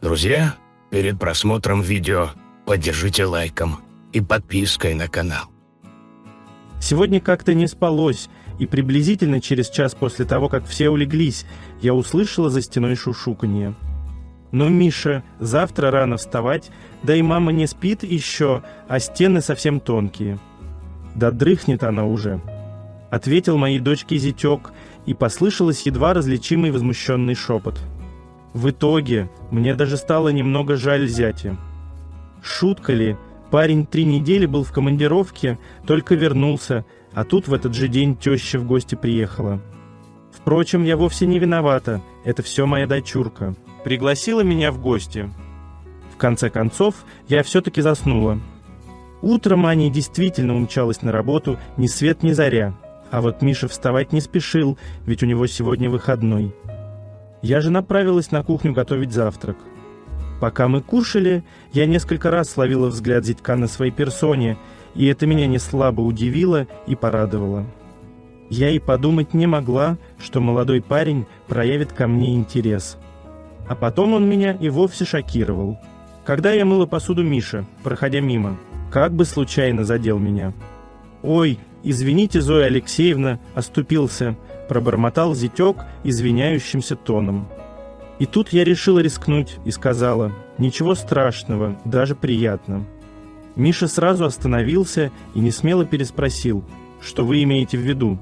Друзья, перед просмотром видео поддержите лайком и подпиской на канал. Сегодня как-то не спалось, и приблизительно через час после того, как все улеглись, я услышала за стеной шушуканье. «Ну, Миша, завтра рано вставать, да и мама не спит еще, а стены совсем тонкие». «Да дрыхнет она уже», — ответил моей дочке зятек, и послышалось едва различимый возмущенный шепот. В итоге мне даже стало немного жаль зятя. Шутка ли, парень 3 недели был в командировке, только вернулся, а тут в этот же день теща в гости приехала. Впрочем, я вовсе не виновата, это все моя дочурка. Пригласила меня в гости. В конце концов, я все-таки заснула. Утром Аня действительно умчалась на работу ни свет ни заря, а вот Миша вставать не спешил, ведь у него сегодня выходной. Я же направилась на кухню готовить завтрак. Пока мы кушали, я несколько раз словила взгляд зятька на своей персоне, и это меня не слабо удивило и порадовало. Я и подумать не могла, что молодой парень проявит ко мне интерес. А потом он меня и вовсе шокировал. Когда я мыла посуду Миша, проходя мимо, как бы случайно задел меня. «Ой, извините, Зоя Алексеевна, оступился», — пробормотал зятек извиняющимся тоном. И тут я решила рискнуть и сказала: «Ничего страшного, даже приятно». Миша сразу остановился и несмело переспросил: «Что вы имеете в виду?»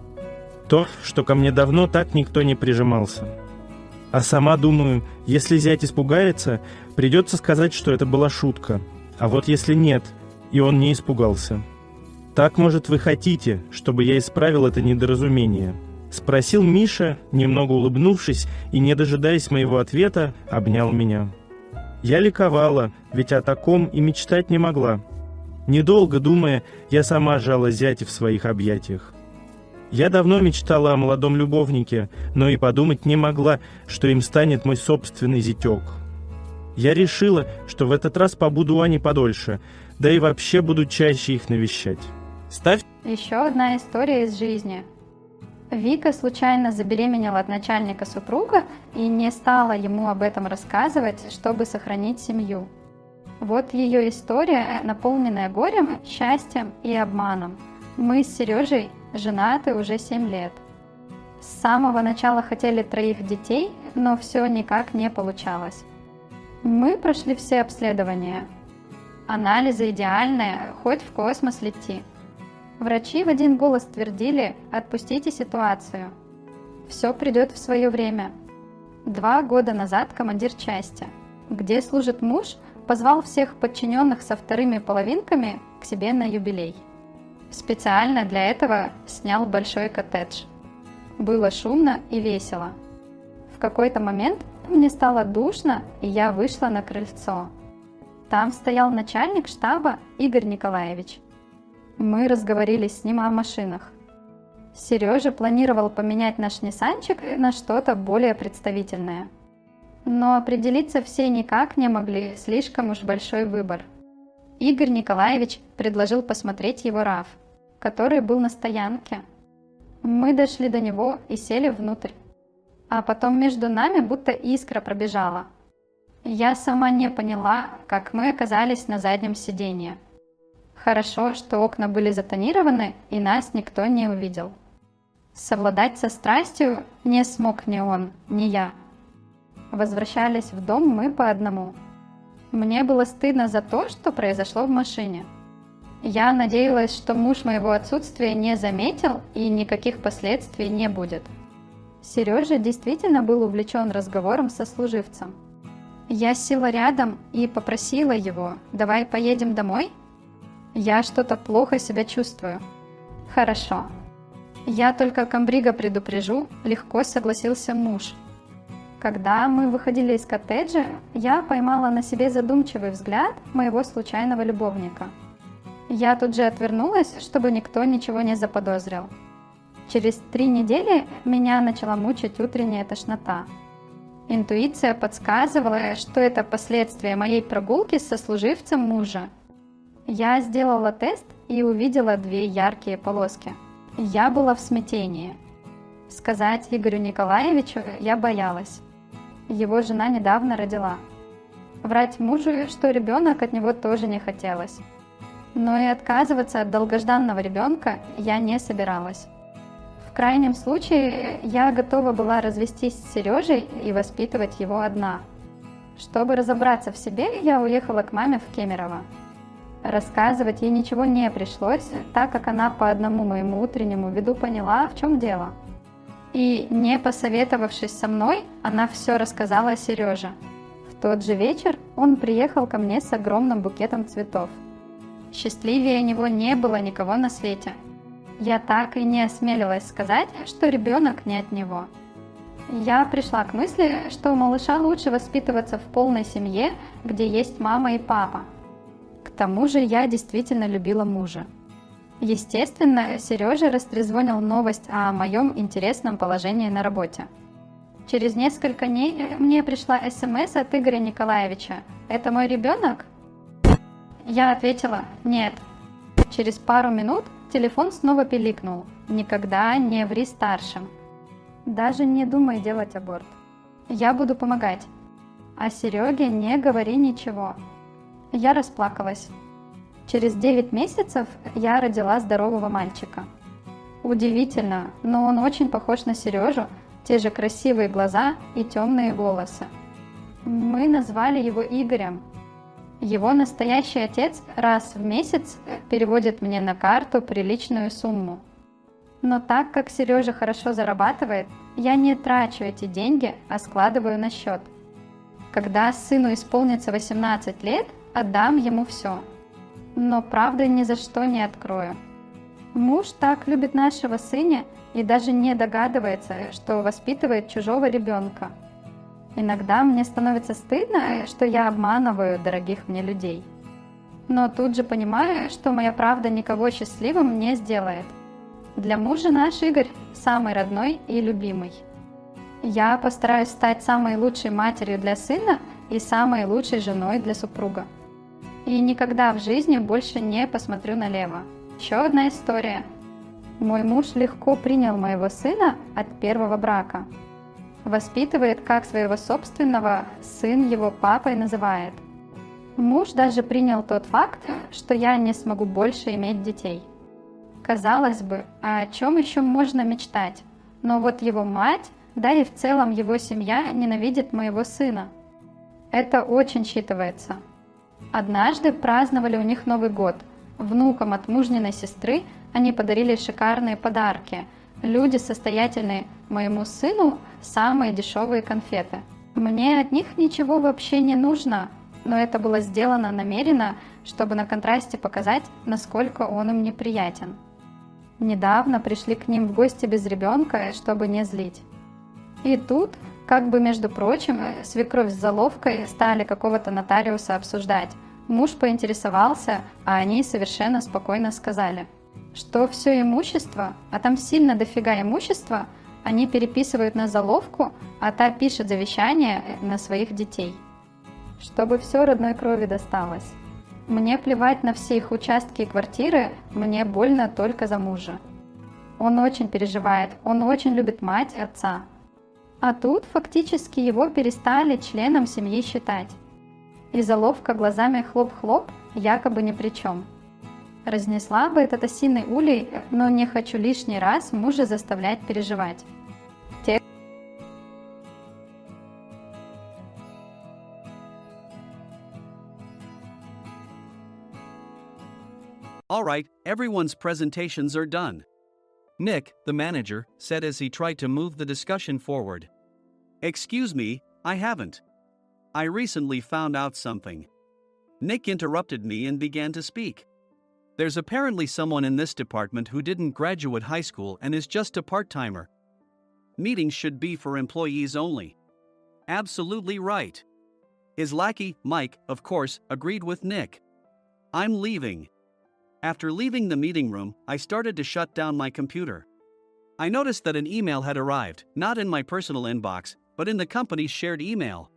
«То, что ко мне давно так никто не прижимался». А сама думаю, если зять испугается, придется сказать, что это была шутка. А вот если нет, и он не испугался. «Так, может, вы хотите, чтобы я исправил это недоразумение?» — спросил Миша, немного улыбнувшись, и, не дожидаясь моего ответа, обнял меня. Я ликовала, ведь о таком и мечтать не могла. Недолго думая, я сама сжала зятя в своих объятиях. Я давно мечтала о молодом любовнике, но и подумать не могла, что им станет мой собственный зятек. Я решила, что в этот раз побуду у Ани подольше, да и вообще буду чаще их навещать. Еще одна история из жизни. Вика случайно забеременела от начальника супруга и не стала ему об этом рассказывать, чтобы сохранить семью. Вот ее история, наполненная горем, счастьем и обманом. Мы с Сережей женаты уже 7 лет. С самого начала хотели 3 детей, но все никак не получалось. Мы прошли все обследования. Анализы идеальные, хоть в космос лети. Врачи в один голос твердили: «Отпустите ситуацию. Все придет в свое время». 2 года назад командир части, где служит муж, позвал всех подчиненных со вторыми половинками к себе на юбилей. Специально для этого снял большой коттедж. Было шумно и весело. В какой-то момент мне стало душно, и я вышла на крыльцо. Там стоял начальник штаба Игорь Николаевич. Мы разговорились с ним о машинах. Сережа планировал поменять наш Ниссанчик на что-то более представительное. Но определиться все никак не могли, слишком уж большой выбор. Игорь Николаевич предложил посмотреть его RAV, который был на стоянке. Мы дошли до него и сели внутрь. А потом между нами будто искра пробежала. Я сама не поняла, как мы оказались на заднем сиденье. Хорошо, что окна были затонированы, и нас никто не увидел. Совладать со страстью не смог ни он, ни я. Возвращались в дом мы по одному. Мне было стыдно за то, что произошло в машине. Я надеялась, что муж моего отсутствия не заметил и никаких последствий не будет. Сережа действительно был увлечен разговором со служивцем. Я села рядом и попросила его: «Давай поедем домой? Я что-то плохо себя чувствую». «Хорошо. Я только комбрига предупрежу», — легко согласился муж. Когда мы выходили из коттеджа, я поймала на себе задумчивый взгляд моего случайного любовника. Я тут же отвернулась, чтобы никто ничего не заподозрил. Через 3 недели меня начала мучить утренняя тошнота. Интуиция подсказывала, что это последствия моей прогулки со служивцем мужа. Я сделала тест и увидела 2 яркие полоски. Я была в смятении. Сказать Игорю Николаевичу я боялась. Его жена недавно родила. Врать мужу, что ребенок от него тоже не хотелось. Но и отказываться от долгожданного ребенка я не собиралась. В крайнем случае, я готова была развестись с Сережей и воспитывать его одна. Чтобы разобраться в себе, я уехала к маме в Кемерово. Рассказывать ей ничего не пришлось, так как она по одному моему утреннему виду поняла, в чем дело. И, не посоветовавшись со мной, она все рассказала Сереже. В тот же вечер он приехал ко мне с огромным букетом цветов. Счастливее него не было никого на свете. Я так и не осмелилась сказать, что ребенок не от него. Я пришла к мысли, что у малыша лучше воспитываться в полной семье, где есть мама и папа. К тому же я действительно любила мужа. Естественно, Сережа растрезвонил новость о моем интересном положении на работе. Через несколько дней мне пришла СМС от Игоря Николаевича. «Это мой ребенок?» Я ответила «нет». Через пару минут телефон снова пиликнул. «Никогда не ври старшим. Даже не думай делать аборт. Я буду помогать. А Сереге не говори ничего». Я расплакалась. Через 9 месяцев я родила здорового мальчика. Удивительно, но он очень похож на Сережу, те же красивые глаза и темные волосы. Мы назвали его Игорем. Его настоящий отец раз в месяц переводит мне на карту приличную сумму. Но так как Сережа хорошо зарабатывает, я не трачу эти деньги, а складываю на счет. Когда сыну исполнится 18 лет, отдам ему все. Но правды ни за что не открою. Муж так любит нашего сына и даже не догадывается, что воспитывает чужого ребенка. Иногда мне становится стыдно, что я обманываю дорогих мне людей. Но тут же понимаю, что моя правда никого счастливым не сделает. Для мужа наш Игорь самый родной и любимый. Я постараюсь стать самой лучшей матерью для сына и самой лучшей женой для супруга. И никогда в жизни больше не посмотрю налево. Еще одна история. Мой муж легко принял моего сына от первого брака. Воспитывает как своего собственного, сын его папой называет. Муж даже принял тот факт, что я не смогу больше иметь детей. Казалось бы, а о чем еще можно мечтать? Но вот его мать, да и в целом его семья ненавидит моего сына. Это очень считывается. Однажды праздновали у них Новый год. Внукам от мужниной сестры они подарили шикарные подарки. Люди состоятельные, моему сыну самые дешевые конфеты. Мне от них ничего вообще не нужно, но это было сделано намеренно, чтобы на контрасте показать, насколько он им неприятен. Недавно пришли к ним в гости без ребенка, чтобы не злить. И тут, как бы между прочим, свекровь с заловкой стали какого-то нотариуса обсуждать. Муж поинтересовался, а они совершенно спокойно сказали, что все имущество, а там сильно дофига имущества, они переписывают на заловку, а та пишет завещание на своих детей. Чтобы все родной крови досталось. Мне плевать на все их участки и квартиры, мне больно только за мужа. Он очень переживает, он очень любит мать и отца. А тут фактически его перестали членом семьи считать. И заловка глазами хлоп-хлоп якобы ни при чем. Разнесла бы этот осиный улей, но не хочу лишний раз мужа заставлять переживать. All right, everyone's presentations are done. Nick, the manager, said as he tried to move the discussion forward. Excuse me, I haven't. I recently found out something. Nick interrupted me and began to speak. There's apparently someone in this department who didn't graduate high school and is just a part-timer. Meetings should be for employees only. Absolutely right. His lackey, Mike, of course, agreed with Nick. I'm leaving. After leaving the meeting room, I started to shut down my computer. I noticed that an email had arrived, not in my personal inbox, but in the company's shared email.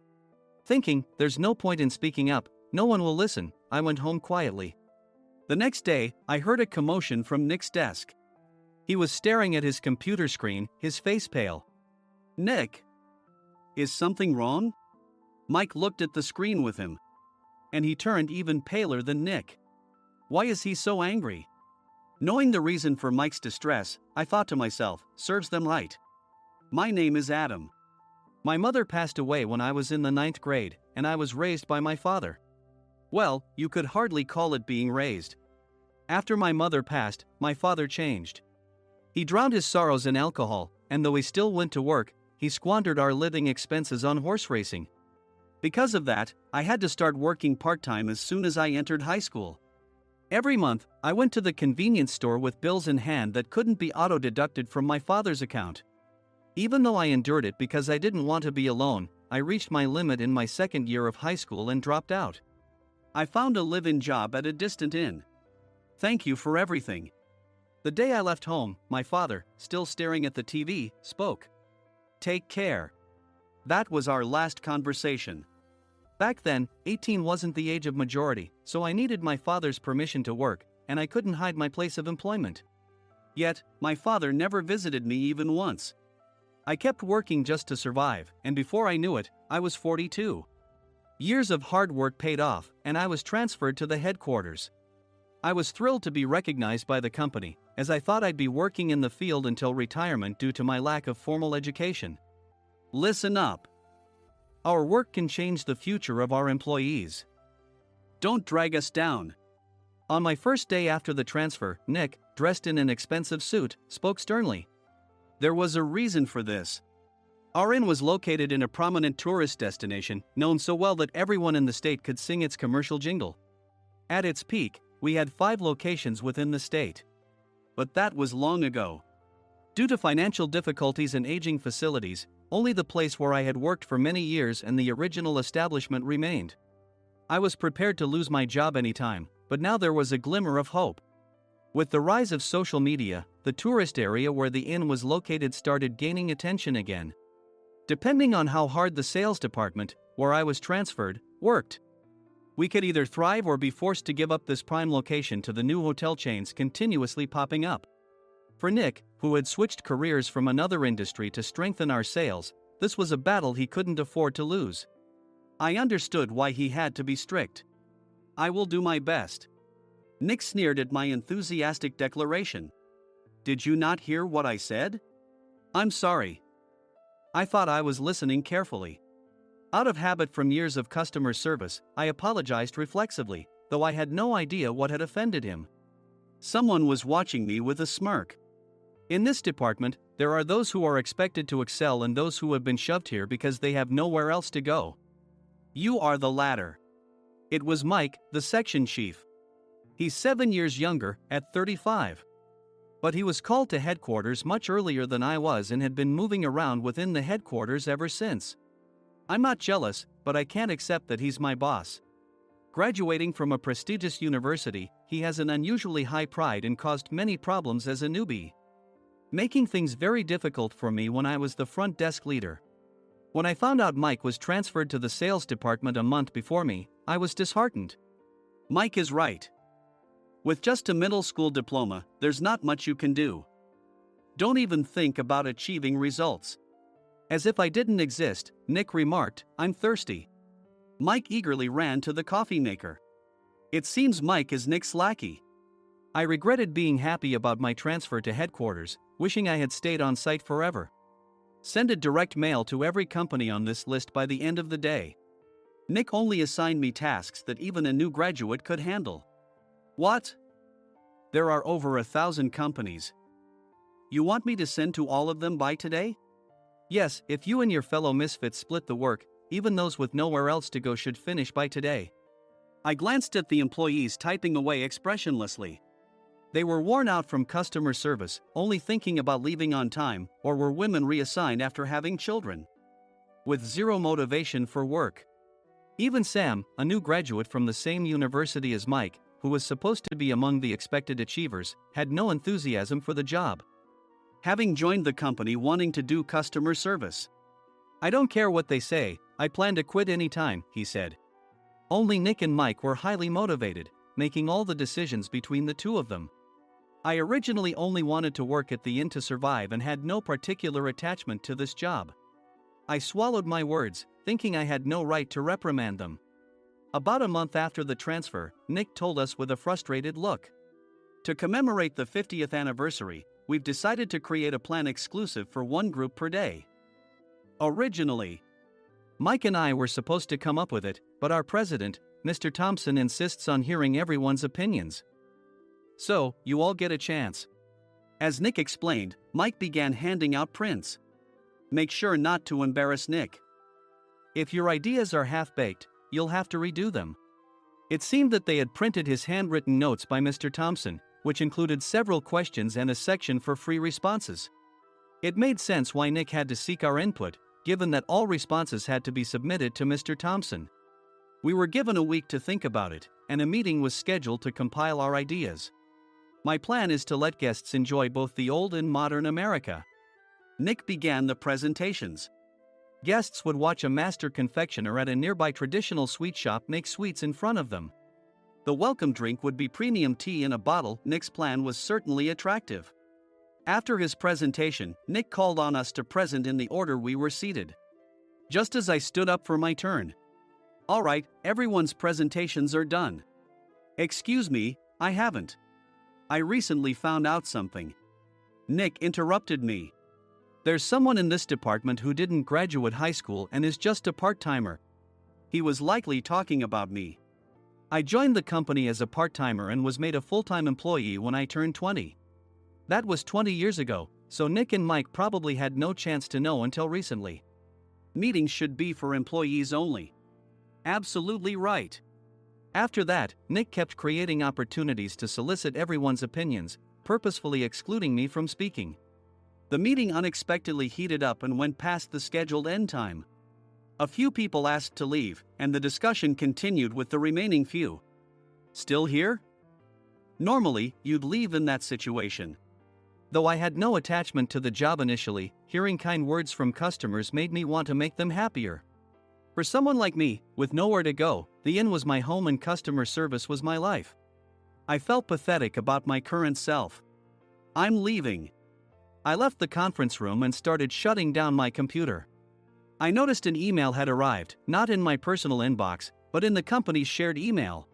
Thinking, there's no point in speaking up, no one will listen, I went home quietly. The next day, I heard a commotion from Nick's desk. He was staring at his computer screen, his face pale. Nick? Is something wrong? Mike looked at the screen with him. And he turned even paler than Nick. Why is he so angry? Knowing the reason for Mike's distress, I thought to myself, serves them right. My name is Adam. My mother passed away when I was in the 9th grade, and I was raised by my father. Well, you could hardly call it being raised. After my mother passed, my father changed. He drowned his sorrows in alcohol, and though he still went to work, he squandered our living expenses on horse racing. Because of that, I had to start working part-time as soon as I entered high school. Every month, I went to the convenience store with bills in hand that couldn't be auto-deducted from my father's account. Even though I endured it because I didn't want to be alone, I reached my limit in my 2nd year of high school and dropped out. I found a live-in job at a distant inn. Thank you for everything. The day I left home, my father, still staring at the TV, spoke. Take care. That was our last conversation. Back then, 18 wasn't the age of majority, so I needed my father's permission to work, and I couldn't hide my place of employment. Yet, my father never visited me even once. I kept working just to survive, and before I knew it, I was 42. Years of hard work paid off, and I was transferred to the headquarters. I was thrilled to be recognized by the company, as I thought I'd be working in the field until retirement due to my lack of formal education. Listen up. Our work can change the future of our employees. Don't drag us down. On my first day after the transfer, Nick, dressed in an expensive suit, spoke sternly. There was a reason for this. Our inn was located in a prominent tourist destination, known so well that everyone in the state could sing its commercial jingle. At its peak, we had 5 locations within the state. But that was long ago. Due to financial difficulties and aging facilities, only the place where I had worked for many years and the original establishment remained. I was prepared to lose my job anytime, but now there was a glimmer of hope. With the rise of social media, the tourist area where the inn was located started gaining attention again. Depending on how hard the sales department, where I was transferred, worked, we could either thrive or be forced to give up this prime location to the new hotel chains continuously popping up. For Nick, who had switched careers from another industry to strengthen our sales, this was a battle he couldn't afford to lose. I understood why he had to be strict. I will do my best. Nick sneered at my enthusiastic declaration. Did you not hear what I said? I'm sorry. I thought I was listening carefully. Out of habit from years of customer service, I apologized reflexively, though I had no idea what had offended him. Someone was watching me with a smirk. In this department, there are those who are expected to excel and those who have been shoved here because they have nowhere else to go. You are the latter. It was Mike, the section chief. He's 7 years younger, at 35. But he was called to headquarters much earlier than I was and had been moving around within the headquarters ever since. I'm not jealous, but I can't accept that he's my boss. Graduating from a prestigious university, he has an unusually high pride and caused many problems as a newbie, making things very difficult for me when I was the front desk leader. When I found out Mike was transferred to the sales department a month before me, I was disheartened. Mike is right. With just a middle school diploma, there's not much you can do. Don't even think about achieving results. As if I didn't exist, Nick remarked, I'm thirsty. Mike eagerly ran to the coffee maker. It seems Mike is Nick's lackey. I regretted being happy about my transfer to headquarters, wishing I had stayed on site forever. Send a direct mail to every company on this list by the end of the day. Nick only assigned me tasks that even a new graduate could handle. What? There are over 1,000 companies. You want me to send to all of them by today? Yes, if you and your fellow misfits split the work, even those with nowhere else to go should finish by today. I glanced at the employees typing away expressionlessly. They were worn out from customer service, only thinking about leaving on time, or were women reassigned after having children, with zero motivation for work. Even Sam, a new graduate from the same university as Mike, who was supposed to be among the expected achievers, had no enthusiasm for the job, having joined the company wanting to do customer service. I don't care what they say, I plan to quit anytime, he said. Only Nick and Mike were highly motivated, making all the decisions between the two of them. I originally only wanted to work at the inn to survive and had no particular attachment to this job. I swallowed my words, thinking I had no right to reprimand them. About a month after the transfer, Nick told us with a frustrated look. To commemorate the 50th anniversary, we've decided to create a plan exclusive for one group per day. Originally, Mike and I were supposed to come up with it, but our president, Mr. Thompson, insists on hearing everyone's opinions. So, you all get a chance. As Nick explained, Mike began handing out prints. Make sure not to embarrass Nick. If your ideas are half-baked, you'll have to redo them. It seemed that they had printed his handwritten notes by Mr. Thompson, which included several questions and a section for free responses. It made sense why Nick had to seek our input, given that all responses had to be submitted to Mr. Thompson. We were given a week to think about it, and a meeting was scheduled to compile our ideas. My plan is to let guests enjoy both the old and modern America. Nick began the presentations. Guests would watch a master confectioner at a nearby traditional sweet shop make sweets in front of them. The welcome drink would be premium tea in a bottle. Nick's plan was certainly attractive. After his presentation, Nick called on us to present in the order we were seated. Just as I stood up for my turn. All right, everyone's presentations are done. Excuse me, I haven't. I recently found out something. Nick interrupted me. There's someone in this department who didn't graduate high school and is just a part-timer. He was likely talking about me. I joined the company as a part-timer and was made a full-time employee when I turned 20. That was 20 years ago, so Nick and Mike probably had no chance to know until recently. Meetings should be for employees only. Absolutely right. After that, Nick kept creating opportunities to solicit everyone's opinions, purposefully excluding me from speaking. The meeting unexpectedly heated up and went past the scheduled end time. A few people asked to leave, and the discussion continued with the remaining few. Still here? Normally, you'd leave in that situation. Though I had no attachment to the job initially, hearing kind words from customers made me want to make them happier. For someone like me, with nowhere to go, the inn was my home and customer service was my life. I felt pathetic about my current self. I'm leaving. I left the conference room and started shutting down my computer. I noticed an email had arrived, not in my personal inbox, but in the company's shared email.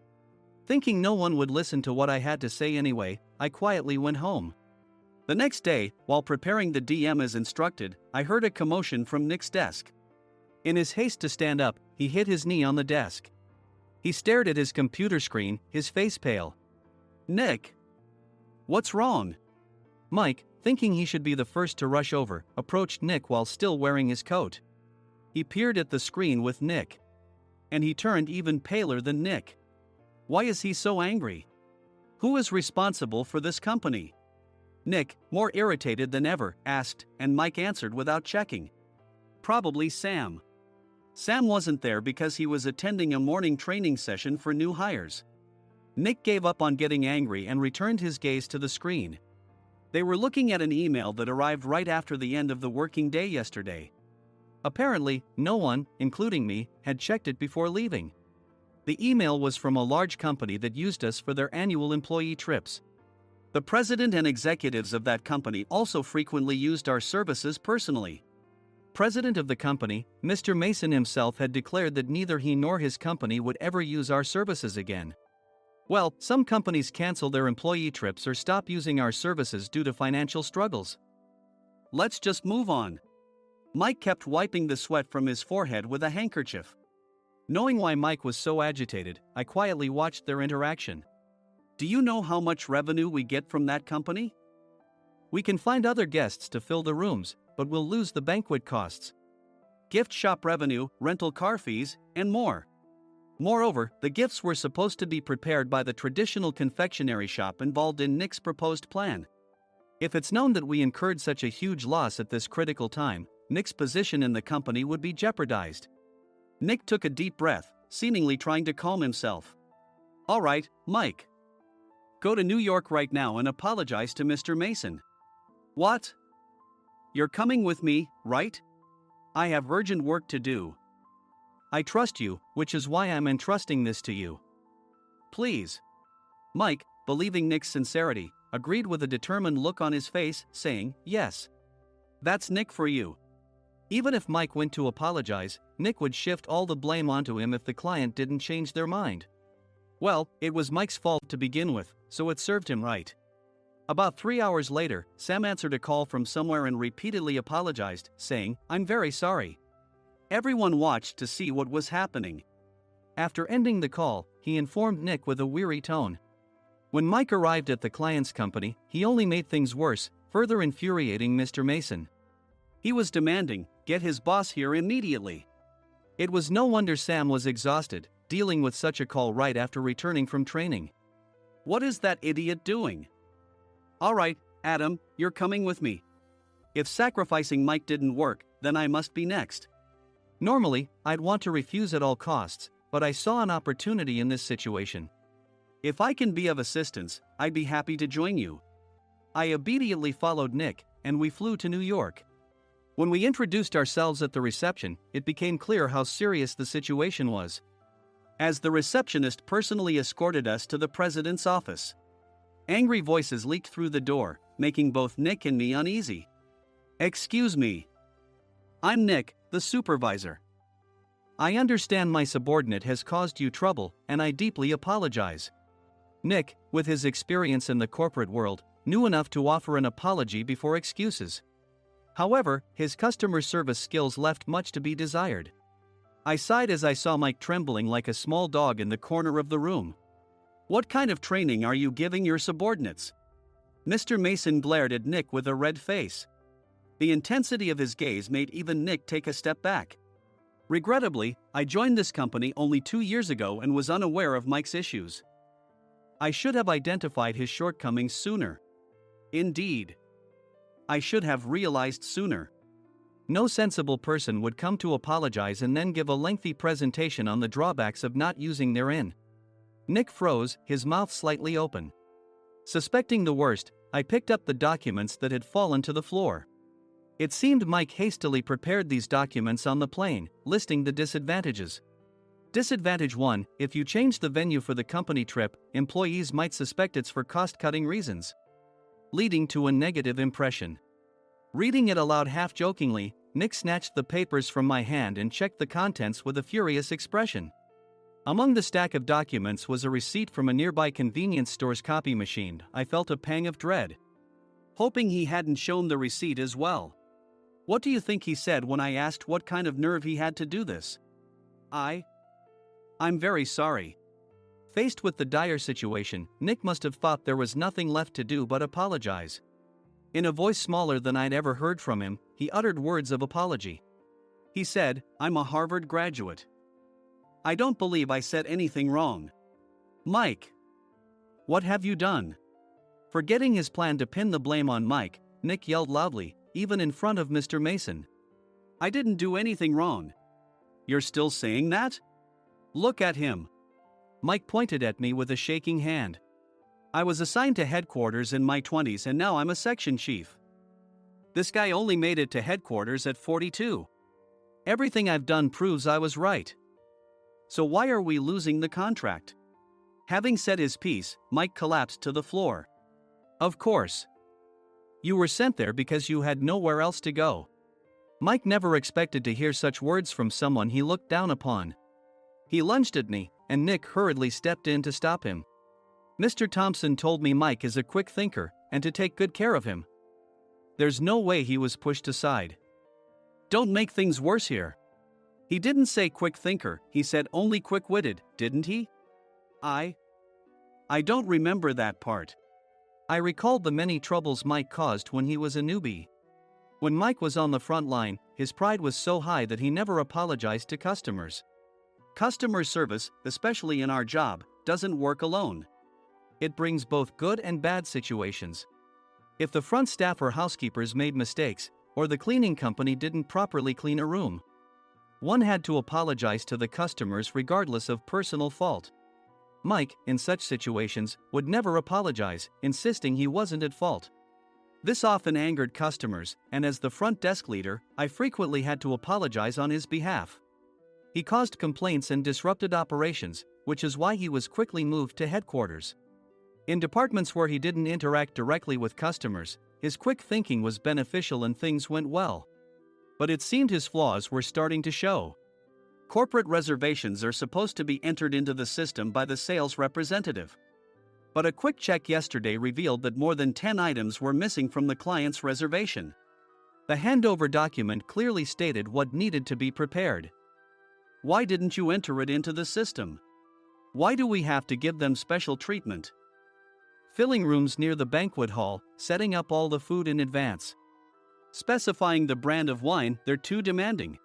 Thinking no one would listen to what I had to say anyway, I quietly went home. The next day, while preparing the DM as instructed, I heard a commotion from Nick's desk. In his haste to stand up, he hit his knee on the desk. He stared at his computer screen, his face pale. Nick! What's wrong? Mike, thinking he should be the first to rush over, approached Nick while still wearing his coat. He peered at the screen with Nick. And he turned even paler than Nick. Why is he so angry? Who is responsible for this company? Nick, more irritated than ever, asked, and Mike answered without checking. Probably Sam. Sam wasn't there because he was attending a morning training session for new hires. Nick gave up on getting angry and returned his gaze to the screen. They were looking at an email that arrived right after the end of the working day yesterday. Apparently, no one, including me, had checked it before leaving. The email was from a large company that used us for their annual employee trips. The president and executives of that company also frequently used our services personally. President of the company, Mr. Mason himself, had declared that neither he nor his company would ever use our services again. Well, some companies cancel their employee trips or stop using our services due to financial struggles. Let's just move on. Mike kept wiping the sweat from his forehead with a handkerchief. Knowing why Mike was so agitated, I quietly watched their interaction. Do you know how much revenue we get from that company? We can find other guests to fill the rooms, but we'll lose the banquet costs, gift shop revenue, rental car fees, and more. Moreover, the gifts were supposed to be prepared by the traditional confectionery shop involved in Nick's proposed plan. If it's known that we incurred such a huge loss at this critical time, Nick's position in the company would be jeopardized. Nick took a deep breath, seemingly trying to calm himself. All right, Mike. Go to New York right now and apologize to Mr. Mason. What? You're coming with me, right? I have urgent work to do. I trust you, which is why I'm entrusting this to you. Please. Mike, believing Nick's sincerity, agreed with a determined look on his face, saying, yes. That's Nick for you. Even if Mike went to apologize, Nick would shift all the blame onto him if the client didn't change their mind. Well, it was Mike's fault to begin with, so it served him right. About 3 hours later, Sam answered a call from somewhere and repeatedly apologized, saying, "I'm very sorry." Everyone watched to see what was happening. After ending the call, he informed Nick with a weary tone. When Mike arrived at the client's company, he only made things worse, further infuriating Mr. Mason. He was demanding, "Get his boss here immediately." It was no wonder Sam was exhausted, dealing with such a call right after returning from training. What is that idiot doing? All right, Adam, you're coming with me. If sacrificing Mike didn't work, then I must be next. Normally, I'd want to refuse at all costs, but I saw an opportunity in this situation. If I can be of assistance, I'd be happy to join you. I obediently followed Nick, and we flew to New York. When we introduced ourselves at the reception, it became clear how serious the situation was, as the receptionist personally escorted us to the president's office. Angry voices leaked through the door, making both Nick and me uneasy. "Excuse me. I'm Nick, the supervisor. I understand my subordinate has caused you trouble, and I deeply apologize." Nick, with his experience in the corporate world, knew enough to offer an apology before excuses. However, his customer service skills left much to be desired. I sighed as I saw Mike trembling like a small dog in the corner of the room. "What kind of training are you giving your subordinates?" Mr. Mason glared at Nick with a red face. The intensity of his gaze made even Nick take a step back. Regrettably, I joined this company only 2 years ago and was unaware of Mike's issues. I should have identified his shortcomings sooner. Indeed, I should have realized sooner. No sensible person would come to apologize and then give a lengthy presentation on the drawbacks of not using their in. Nick froze, his mouth slightly open. Suspecting the worst, I picked up the documents that had fallen to the floor. It seemed Mike hastily prepared these documents on the plane, listing the disadvantages. Disadvantage 1: if you change the venue for the company trip, employees might suspect it's for cost-cutting reasons, leading to a negative impression. Reading it aloud half-jokingly, Nick snatched the papers from my hand and checked the contents with a furious expression. Among the stack of documents was a receipt from a nearby convenience store's copy machine. I felt a pang of dread, hoping he hadn't shown the receipt as well. What do you think he said when I asked what kind of nerve he had to do this? I'm very sorry. Faced with the dire situation, Nick must have thought there was nothing left to do but apologize. In a voice smaller than I'd ever heard from him, he uttered words of apology. He said, "I'm a Harvard graduate. I don't believe I said anything wrong." "Mike, what have you done?" Forgetting his plan to pin the blame on Mike, Nick yelled loudly, even in front of Mr. Mason. "I didn't do anything wrong." "You're still saying that? Look at him." Mike pointed at me with a shaking hand. "I was assigned to headquarters in my 20s and now I'm a section chief. This guy only made it to headquarters at 42. Everything I've done proves I was right. So why are we losing the contract?" Having said his piece, Mike collapsed to the floor. "Of course. You were sent there because you had nowhere else to go." Mike never expected to hear such words from someone he looked down upon. He lunged at me, and Nick hurriedly stepped in to stop him. "Mr. Thompson told me Mike is a quick thinker, and to take good care of him." There's no way he was pushed aside. "Don't make things worse here. He didn't say quick thinker, he said only quick-witted, didn't he?" I don't remember that part. I recalled the many troubles Mike caused when he was a newbie. When Mike was on the front line, his pride was so high that he never apologized to customers. Customer service, especially in our job, doesn't work alone. It brings both good and bad situations. If the front staff or housekeepers made mistakes, or the cleaning company didn't properly clean a room, one had to apologize to the customers regardless of personal fault. Mike, in such situations, would never apologize, insisting he wasn't at fault. This often angered customers, and as the front desk leader, I frequently had to apologize on his behalf. He caused complaints and disrupted operations, which is why he was quickly moved to headquarters. In departments where he didn't interact directly with customers, his quick thinking was beneficial and things went well. But it seemed his flaws were starting to show. Corporate reservations are supposed to be entered into the system by the sales representative. But a quick check yesterday revealed that more than 10 items were missing from the client's reservation. The handover document clearly stated what needed to be prepared. Why didn't you enter it into the system? Why do we have to give them special treatment? Filling rooms near the banquet hall, setting up all the food in advance. Specifying the brand of wine, they're too demanding.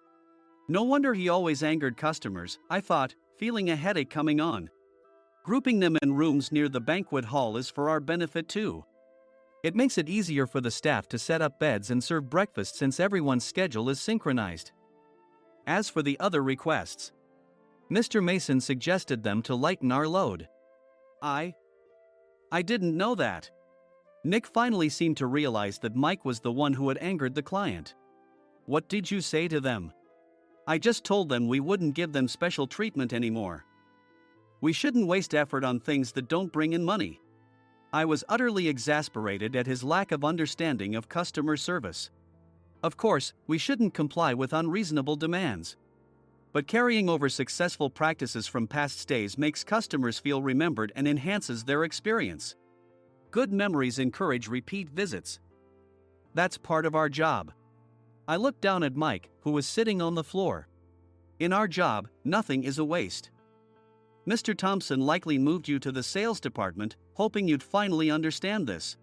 No wonder he always angered customers, I thought, feeling a headache coming on. Grouping them in rooms near the banquet hall is for our benefit too. It makes it easier for the staff to set up beds and serve breakfast since everyone's schedule is synchronized. As for the other requests, Mr. Mason suggested them to lighten our load. I didn't know that. Nick finally seemed to realize that Mike was the one who had angered the client. What did you say to them? I just told them we wouldn't give them special treatment anymore. We shouldn't waste effort on things that don't bring in money. I was utterly exasperated at his lack of understanding of customer service. Of course, we shouldn't comply with unreasonable demands. But carrying over successful practices from past stays makes customers feel remembered and enhances their experience. Good memories encourage repeat visits. That's part of our job. I looked down at Mike, who was sitting on the floor. In our job, nothing is a waste. Mr. Thompson likely moved you to the sales department, hoping you'd finally understand this.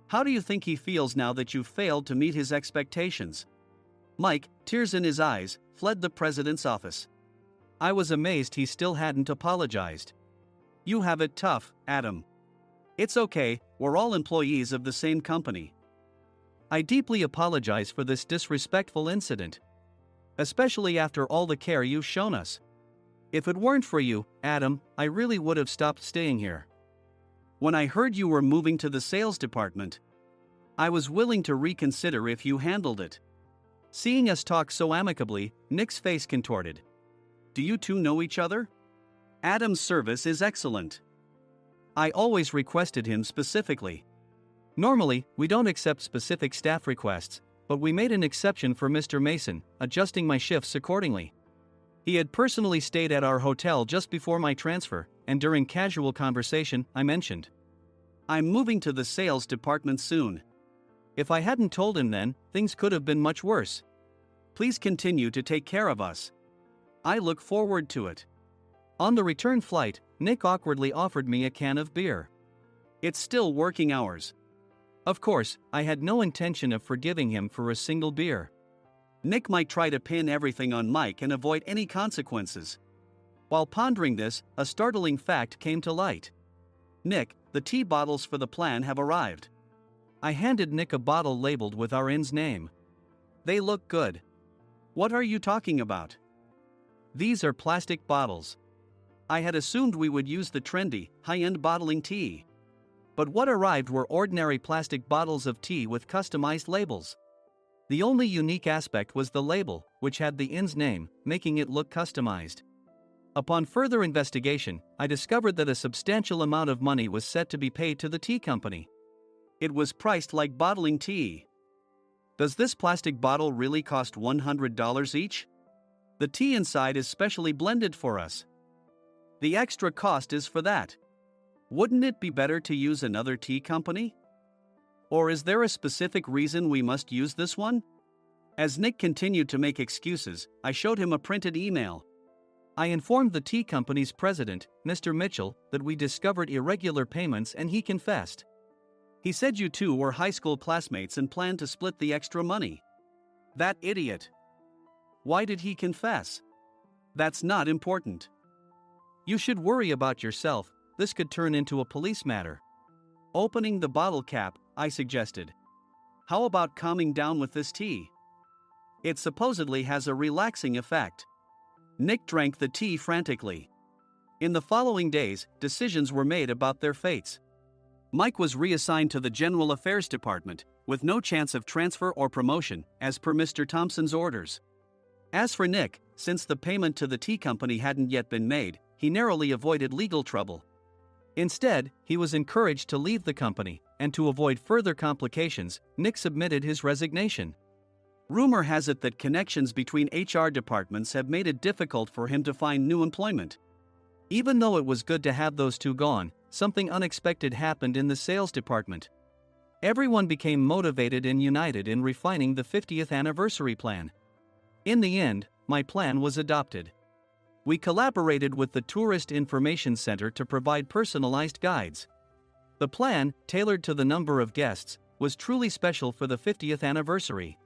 How do you think he feels now that you've failed to meet his expectations? Mike, tears in his eyes, fled the president's office. I was amazed he still hadn't apologized. You have it tough, Adam. It's okay, we're all employees of the same company. I deeply apologize for this disrespectful incident. Especially after all the care you've shown us. If it weren't for you, Adam, I really would have stopped staying here. When I heard you were moving to the sales department, I was willing to reconsider if you handled it. Seeing us talk so amicably, Nick's face contorted. Do you two know each other? Adam's service is excellent. I always requested him specifically. Normally, we don't accept specific staff requests, but we made an exception for Mr. Mason, adjusting my shifts accordingly. He had personally stayed at our hotel just before my transfer, and during casual conversation, I mentioned, I'm moving to the sales department soon. If I hadn't told him then, things could have been much worse. Please continue to take care of us. I look forward to it. On the return flight, Nick awkwardly offered me a can of beer. It's still working hours. Of course, I had no intention of forgiving him for a single beer. Nick might try to pin everything on Mike and avoid any consequences. While pondering this, a startling fact came to light. Nick, the tea bottles for the plan have arrived. I handed Nick a bottle labeled with our inn's name. They look good. What are you talking about? These are plastic bottles. I had assumed we would use the trendy, high-end bottling tea. But what arrived were ordinary plastic bottles of tea with customized labels. The only unique aspect was the label, which had the inn's name, making it look customized. Upon further investigation, I discovered that a substantial amount of money was set to be paid to the tea company. It was priced like bottling tea. Does this plastic bottle really cost $100 each? The tea inside is specially blended for us. The extra cost is for that. Wouldn't it be better to use another tea company? Or is there a specific reason we must use this one? As Nick continued to make excuses, I showed him a printed email. I informed the tea company's president, Mr. Mitchell, that we discovered irregular payments and he confessed. He said you two were high school classmates and planned to split the extra money. That idiot. Why did he confess? That's not important. You should worry about yourself, this could turn into a police matter. Opening the bottle cap, I suggested. How about calming down with this tea? It supposedly has a relaxing effect. Nick drank the tea frantically. In the following days, decisions were made about their fates. Mike was reassigned to the General Affairs Department, with no chance of transfer or promotion, as per Mr. Thompson's orders. As for Nick, since the payment to the tea company hadn't yet been made, he narrowly avoided legal trouble. Instead, he was encouraged to leave the company, and to avoid further complications, Nick submitted his resignation. Rumor has it that connections between HR departments have made it difficult for him to find new employment. Even though it was good to have those two gone, something unexpected happened in the sales department. Everyone became motivated and united in refining the 50th anniversary plan. In the end, my plan was adopted. We collaborated with the Tourist Information Center to provide personalized guides. The plan, tailored to the number of guests, was truly special for the 50th anniversary.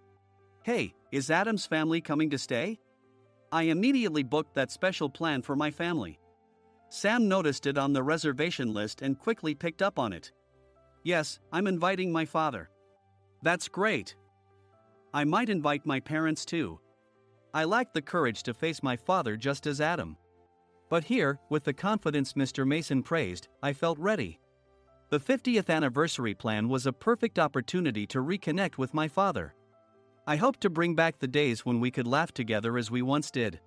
Hey, is Adam's family coming to stay? I immediately booked that special plan for my family. Sam noticed it on the reservation list and quickly picked up on it. Yes, I'm inviting my father. That's great. I might invite my parents too. I lacked the courage to face my father just as Adam. But here, with the confidence Mr. Mason praised, I felt ready. The 50th anniversary plan was a perfect opportunity to reconnect with my father. I hoped to bring back the days when we could laugh together as we once did.